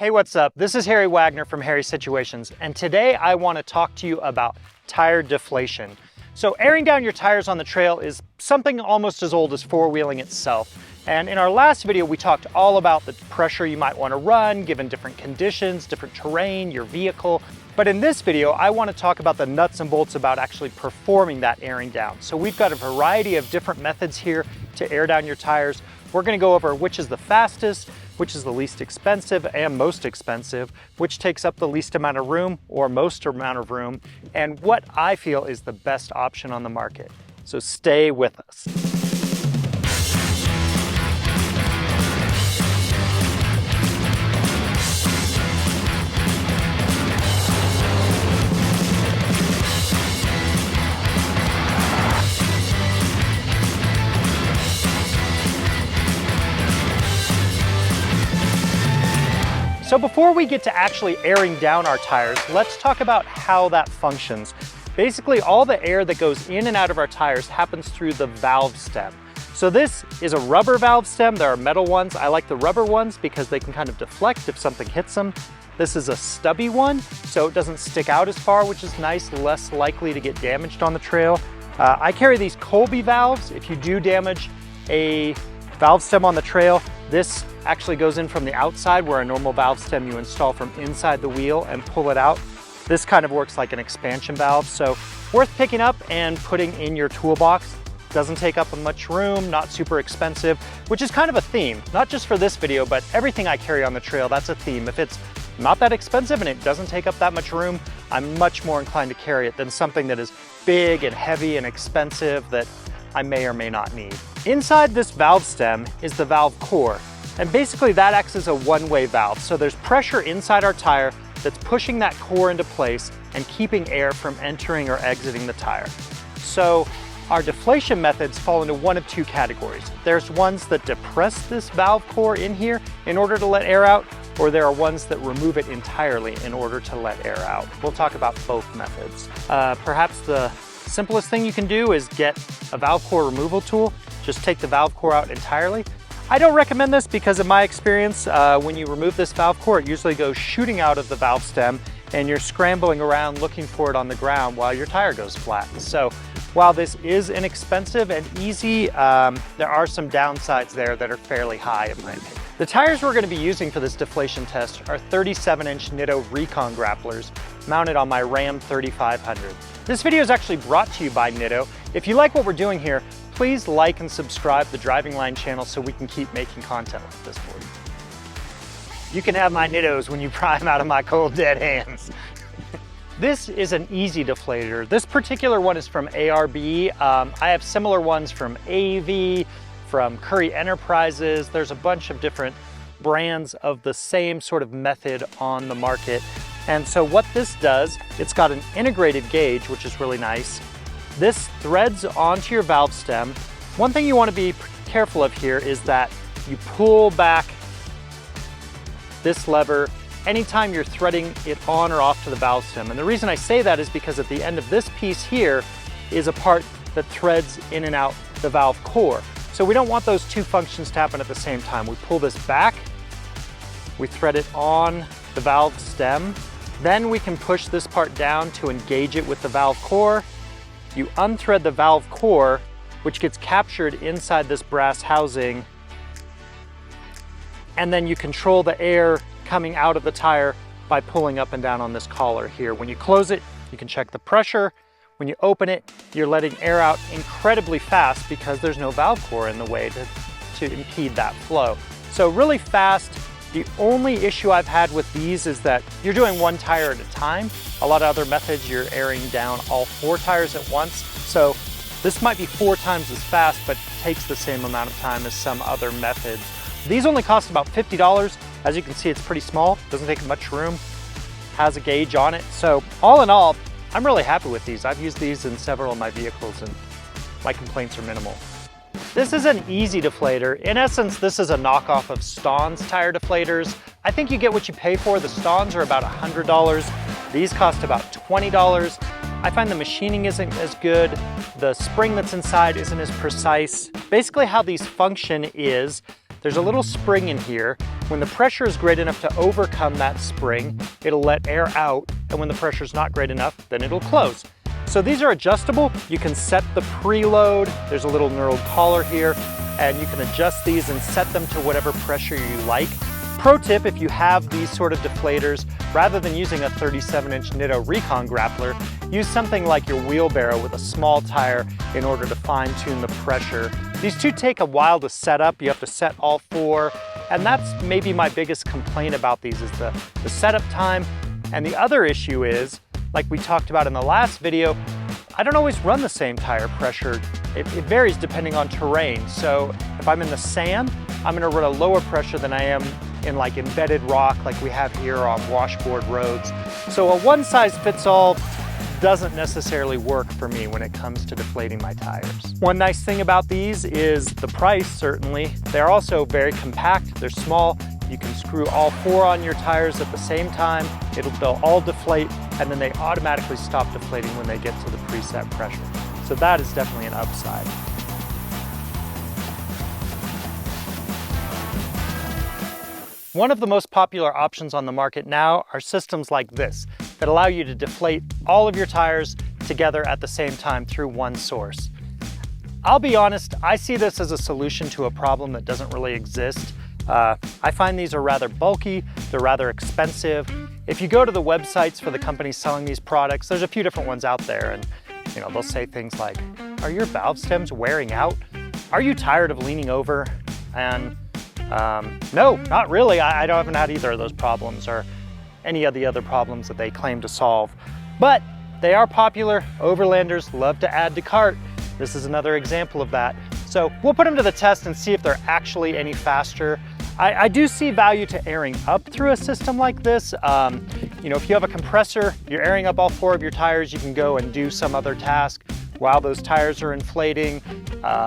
Hey, what's up? This is Harry Wagner from Harry Situations, and today I want to talk to you about tire deflation. So airing down your tires on the trail is something almost as old as four-wheeling itself. And in our last video, we talked all about the pressure you might want to run given different conditions, different terrain, your vehicle. But in this video, I want to talk about the nuts and bolts about actually performing that airing down. So we've got a variety of different methods here to air down your tires. We're going to go over which is the fastest, which is the least expensive and most expensive, which takes up the least amount of room or most amount of room, and what I feel is the best option on the market. So stay with us. So before we get to actually airing down our tires, let's talk about how that functions. Basically, all the air that goes in and out of our tires happens through the valve stem. So this is a rubber valve stem. There are metal ones. I like the rubber ones because they can kind of deflect if something hits them. This is a stubby one, so it doesn't stick out as far, which is nice, less likely to get damaged on the trail. I carry these Colby valves. If you do damage a valve stem on the trail, this actually goes in from the outside, where a normal valve stem you install from inside the wheel and pull it out. This kind of works like an expansion valve, so worth picking up and putting in your toolbox. Doesn't take up much room, not super expensive, which is kind of a theme, not just for this video, but everything I carry on the trail, that's a theme. If it's not that expensive and it doesn't take up that much room, I'm much more inclined to carry it than something that is big and heavy and expensive that I may or may not need. Inside this valve stem is the valve core, and basically that acts as a one-way valve. So there's pressure inside our tire that's pushing that core into place and keeping air from entering or exiting the tire. So our deflation methods fall into one of two categories. There's ones that depress this valve core in here in order to let air out, or there are ones that remove it entirely in order to let air out. We'll talk about both methods. Perhaps the simplest thing you can do is get a valve core removal tool. Just take the valve core out entirely. I don't recommend this because in my experience, when you remove this valve core, it usually goes shooting out of the valve stem and you're scrambling around looking for it on the ground while your tire goes flat. So while this is inexpensive and easy, there are some downsides there that are fairly high in my opinion. The tires we're going to be using for this deflation test are 37-inch Nitto Recon Grapplers mounted on my Ram 3500. This video is actually brought to you by Nitto. If you like what we're doing here, please like and subscribe to the Driving Line channel so we can keep making content like this for you. You can have my Nittos when you pry them out of my cold dead hands. This is an easy deflator. This particular one is from ARB. I have similar ones from AV, from Curry Enterprises. There's a bunch of different brands of the same sort of method on the market. And so what this does, it's got an integrated gauge, which is really nice. This threads onto your valve stem. One thing you want to be careful of here is that you pull back this lever anytime you're threading it on or off to the valve stem. And the reason I say that is because at the end of this piece here is a part that threads in and out the valve core. So we don't want those two functions to happen at the same time. We pull this back, we thread it on the valve stem, then we can push this part down to engage it with the valve core. You unthread the valve core, which gets captured inside this brass housing, and then you control the air coming out of the tire by pulling up and down on this collar here. When you close it, you can check the pressure. When you open it, you're letting air out incredibly fast because there's no valve core in the way to impede that flow. So really fast. The only issue I've had with these is that you're doing one tire at a time. A lot of other methods, you're airing down all four tires at once. So this might be 4 times as fast, but takes the same amount of time as some other methods. These only cost about $50. As you can see, it's pretty small, doesn't take much room, has a gauge on it. So all in all, I'm really happy with these. I've used these in several of my vehicles and my complaints are minimal. This is an easy deflator. In essence, this is a knockoff of Staun's tire deflators. I think you get what you pay for. The Staun's are about $100. These cost about $20. I find the machining isn't as good. The spring that's inside isn't as precise. Basically how these function is, there's a little spring in here, When the pressure is great enough to overcome that spring, it'll let air out, and when the pressure is not great enough, then it'll close. So these are adjustable. You can set the preload. There's a little knurled collar here, and you can adjust these and set them to whatever pressure you like. Pro tip, if you have these sort of deflators, rather than using a 37-inch Nitto Recon Grappler, use something like your wheelbarrow with a small tire in order to fine-tune the pressure. These two take a while to set up. You have to set all four, and that's maybe my biggest complaint about these is the setup time. And the other issue is, like we talked about in the last video, I don't always run the same tire pressure. It varies depending on terrain. So if I'm in the sand, I'm gonna run a lower pressure than I am in like embedded rock like we have here on washboard roads. So a one-size-fits-all doesn't necessarily work for me when it comes to deflating my tires. One nice thing about these is the price, certainly. They're also very compact, they're small. You can screw all four on your tires at the same time. They'll all deflate, and then they automatically stop deflating when they get to the preset pressure. So that is definitely an upside. One of the most popular options on the market now are systems like this that allow you to deflate all of your tires together at the same time through one source. I'll be honest, I see this as a solution to a problem that doesn't really exist. I find these are rather bulky, they're rather expensive. If you go to the websites for the companies selling these products, there's a few different ones out there, and they'll say things like, are your valve stems wearing out? Are you tired of leaning over? And no, not really. I haven't had either of those problems or any of the other problems that they claim to solve. But they are popular. Overlanders love to add to cart. This is another example of that. So we'll put them to the test and see if they're actually any faster. I do see value to airing up through a system like this. If you have a compressor, you're airing up all four of your tires, you can go and do some other task while those tires are inflating.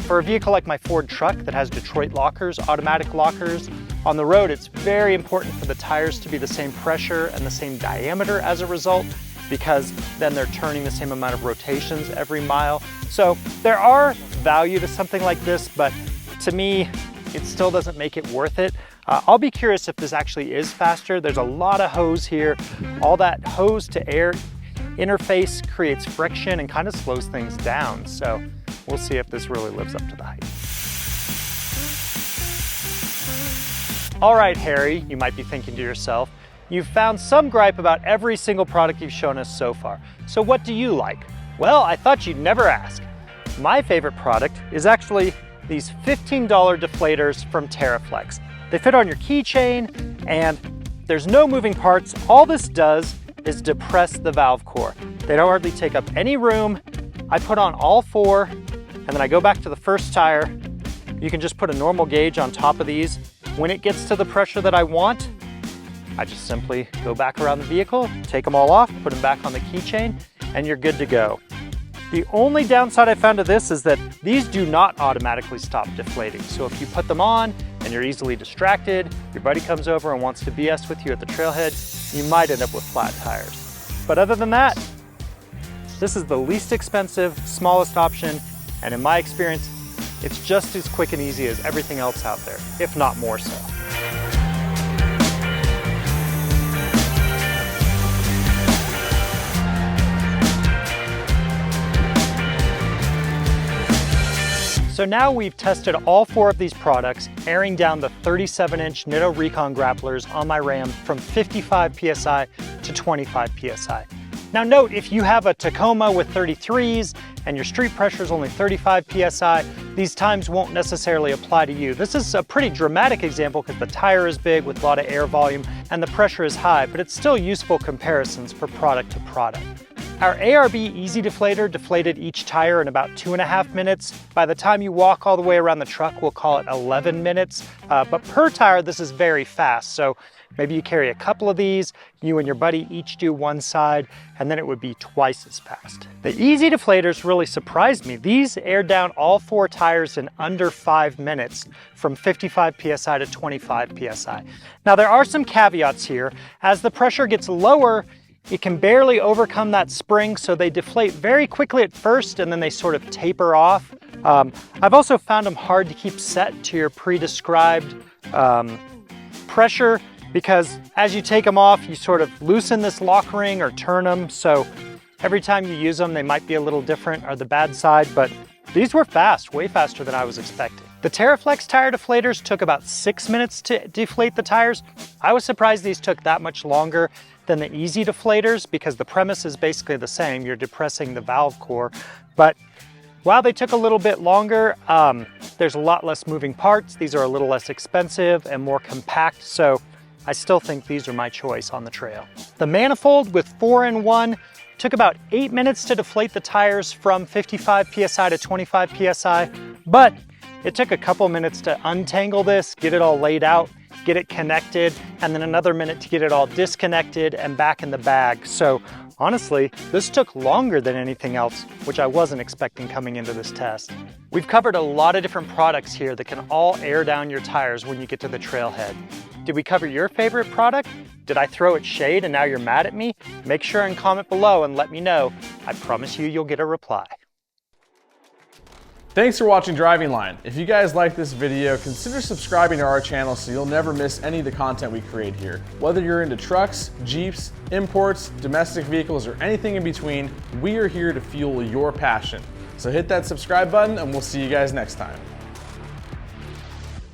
For a vehicle like my Ford truck that has Detroit lockers, automatic lockers, on the road, it's very important for the tires to be the same pressure and the same diameter as a result, because then they're turning the same amount of rotations every mile. So there are value to something like this, but to me, it still doesn't make it worth it. I'll be curious if this actually is faster. There's a lot of hose here. All that hose to air interface creates friction and kind of slows things down. So we'll see if this really lives up to the hype. All right, Harry, you might be thinking to yourself, you've found some gripe about every single product you've shown us so far. So what do you like? Well, I thought you'd never ask. My favorite product is actually these $15 deflators from Teraflex. They fit on your keychain and there's no moving parts. All this does is depress the valve core. They don't hardly take up any room. I put on all four and then I go back to the first tire. You can just put a normal gauge on top of these. When it gets to the pressure that I want, I just simply go back around the vehicle, take them all off, put them back on the keychain, and you're good to go. The only downside I found to this is that these do not automatically stop deflating. So if you put them on and you're easily distracted, your buddy comes over and wants to BS with you at the trailhead, you might end up with flat tires. But other than that, this is the least expensive, smallest option, and in my experience, it's just as quick and easy as everything else out there, if not more so. So now we've tested all four of these products, airing down the 37-inch Nitto Recon Grapplers on my Ram from 55 PSI to 25 PSI. Now note, if you have a Tacoma with 33s and your street pressure is only 35 PSI, these times won't necessarily apply to you. This is a pretty dramatic example because the tire is big with a lot of air volume and the pressure is high, but it's still useful comparisons for product to product. Our ARB EZ-Deflator deflated each tire in about 2.5 minutes. By the time you walk all the way around the truck, we'll call it 11 minutes. But per tire, this is very fast. So maybe you carry a couple of these, you and your buddy each do one side, and then it would be twice as fast. The EZ-Deflators really surprised me. These aired down all four tires in under 5 minutes from 55 PSI to 25 PSI. Now there are some caveats here. As the pressure gets lower, it can barely overcome that spring, so they deflate very quickly at first and then they sort of taper off. I've also found them hard to keep set to your pre-prescribed pressure because as you take them off, you sort of loosen this lock ring or turn them. So every time you use them, they might be a little different or the bad side, but these were fast, way faster than I was expecting. The Teraflex tire deflators took about 6 minutes to deflate the tires. I was surprised these took that much longer than the EZ-Deflators because the premise is basically the same. You're depressing the valve core. But while they took a little bit longer, there's a lot less moving parts. These are a little less expensive and more compact. So I still think these are my choice on the trail. The manifold with 4-in-1 took about 8 minutes to deflate the tires from 55 PSI to 25 PSI, but it took a couple minutes to untangle this, get it all laid out, get it connected, and then another minute to get it all disconnected and back in the bag. So honestly, this took longer than anything else, which I wasn't expecting coming into this test. We've covered a lot of different products here that can all air down your tires when you get to the trailhead. Did we cover your favorite product? Did I throw it shade and now you're mad at me? Make sure and comment below and let me know. I promise you'll get a reply. Thanks for watching Driving Line. If you guys like this video, consider subscribing to our channel so you'll never miss any of the content we create here. Whether you're into trucks, Jeeps, imports, domestic vehicles, or anything in between, we are here to fuel your passion. So hit that subscribe button and we'll see you guys next time.